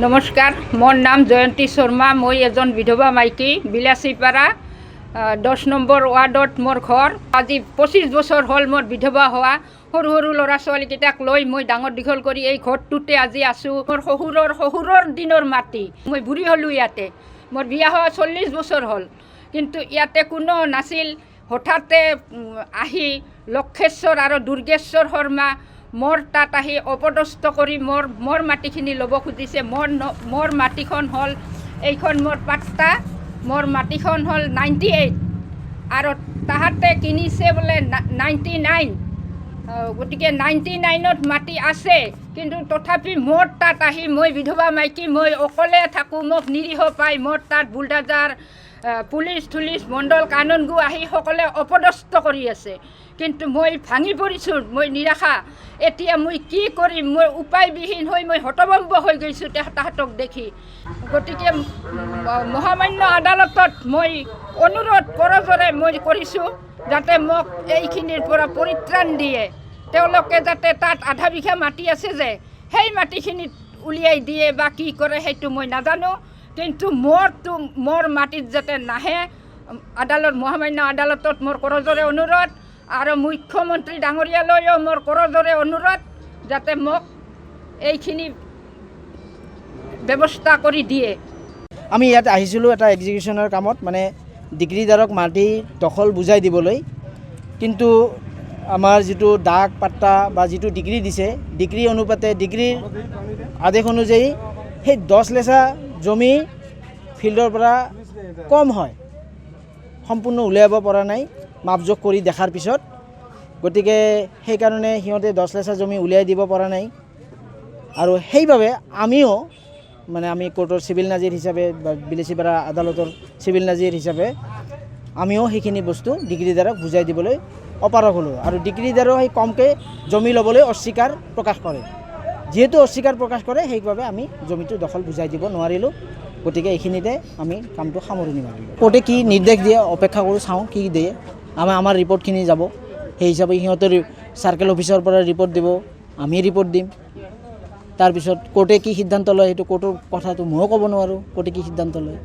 নমস্কাৰ, মোৰ নাম জয়ন্তী শৰ্মা। মই এজন বিধৱা মাইকী, বিলাসীপাৰা 10 নম্বৰ ৱাৰ্ডত মোৰ ঘৰ। আজি 25 বছৰ হ'ল মোৰ বিধৱা হোৱা। সৰু সৰু ল'ৰা ছোৱালীকেইটাক লৈ মই ডাঙৰ দীঘল কৰি এই ঘৰটোতে আজি আছোঁ। মোৰ শহুৰৰ দিনৰ মাটি। মই বুঢ়ী হ'লোঁ ইয়াতে। মোৰ বিয়া হোৱা 40 বছৰ হ'ল, কিন্তু ইয়াতে কোনো নাছিল। হঠাতে আহি লক্ষেশ্বৰ আৰু দুৰ্গেশ্বৰ শৰ্মা মোৰ তাত আহি অপদস্থ কৰি মোৰ মাটিখিনি ল'ব খুজিছে। মোৰ মাটিখন হ'ল এইখন মোৰ পাট্টা। মোৰ মাটিখন হ'ল 98 আৰু তাহাঁতে কিনিছে বোলে 99। গতিকে 99ত মাটি আছে, কিন্তু তথাপি মোৰ তাত আহি, মই বিধৱা মাইকী, মই অকলে থাকোঁ, মোক নিৰীহ পাই মোৰ তাত বুলডাজাৰ পুলিচ মণ্ডল কানুনগো আহি সকলে অপদস্থ কৰি আছে। কিন্তু মই ভাঙি পৰিছোঁ, মই নিৰাশা। এতিয়া মই কি কৰিম? মই উপায়বিহীন হৈ মই হতভম্ব হৈ গৈছোঁ তাহাঁতক দেখি। গতিকে মহামান্য আদালতত মই অনুৰোধ কৰজৰে মই কৰিছোঁ, যাতে মোক এইখিনিৰ পৰা পৰিত্ৰাণ দিয়ে। তেওঁলোকে যাতে তাত আধা বিঘা মাটি আছে যে, সেই মাটিখিনিত উলিয়াই দিয়ে বা কি কৰে সেইটো মই নাজানো, কিন্তু মোৰ মাটিত যাতে নাহে। মহামান্য আদালতত মোৰ কৰজৰে অনুৰোধ, আৰু মুখ্যমন্ত্ৰী ডাঙৰীয়ালৈও মোৰ কৰজৰে অনুৰোধ, যাতে মোক এইখিনি ব্যৱস্থা কৰি দিয়ে। আমি ইয়াত আহিছিলোঁ এটা এক্সিকিউশ্যনৰ কামত, মানে ডিগ্ৰীদাৰক মাটি দখল বুজাই দিবলৈ। কিন্তু আমাৰ যিটো দাগ পাট্টা বা যিটো ডিগ্ৰী দিছে, ডিগ্ৰী অনুপাতে ডিগ্ৰীৰ আদেশ অনুযায়ী সেই 10 লেচা জমি ফিল্ডৰ পৰা কম হয়, সম্পূৰ্ণ উলিয়াব পৰা নাই মাপজোখ কৰি দেখাৰ পিছত। গতিকে সেইকাৰণে সিহঁতে 10 লেচা জমি উলিয়াই দিব পৰা নাই। আৰু সেইবাবে আমিও, মানে আমি কোৰ্টৰ চিভিল নাজিৰ হিচাপে বা বিলাসীপাৰা আদালতৰ চিভিল নাজিৰ হিচাপে আমিও সেইখিনি বস্তু ডিগ্ৰীদাৰক বুজাই দিবলৈ অপাৰগ হ'লোঁ। আৰু ডিগ্ৰীদাৰো সেই কমকৈ জমি ল'বলৈ অস্বীকাৰ প্ৰকাশ কৰে। যিহেতু অস্বীকাৰ প্ৰকাশ কৰে, সেইবাবে আমি জমিটো দখল বুজাই দিব নোৱাৰিলোঁ। গতিকে এইখিনিতে আমি কামটো সামৰণি মাৰিলোঁ। কোৰ্টে কি নিৰ্দেশ দিয়ে অপেক্ষা কৰোঁ, চাওঁ কি দিয়ে। আমাৰ ৰিপৰ্টখিনি যাব, সেই হিচাপে সিহঁতৰ চাৰ্কেল অফিচৰ পৰা ৰিপৰ্ট দিব, আমি ৰিপৰ্ট দিম। তাৰপিছত কোৰ্টে কি সিদ্ধান্ত লয়, সেইটো কোৰ্টৰ কথাটো ময়ো ক'ব নোৱাৰোঁ, কোৰ্টে কি সিদ্ধান্ত লয়।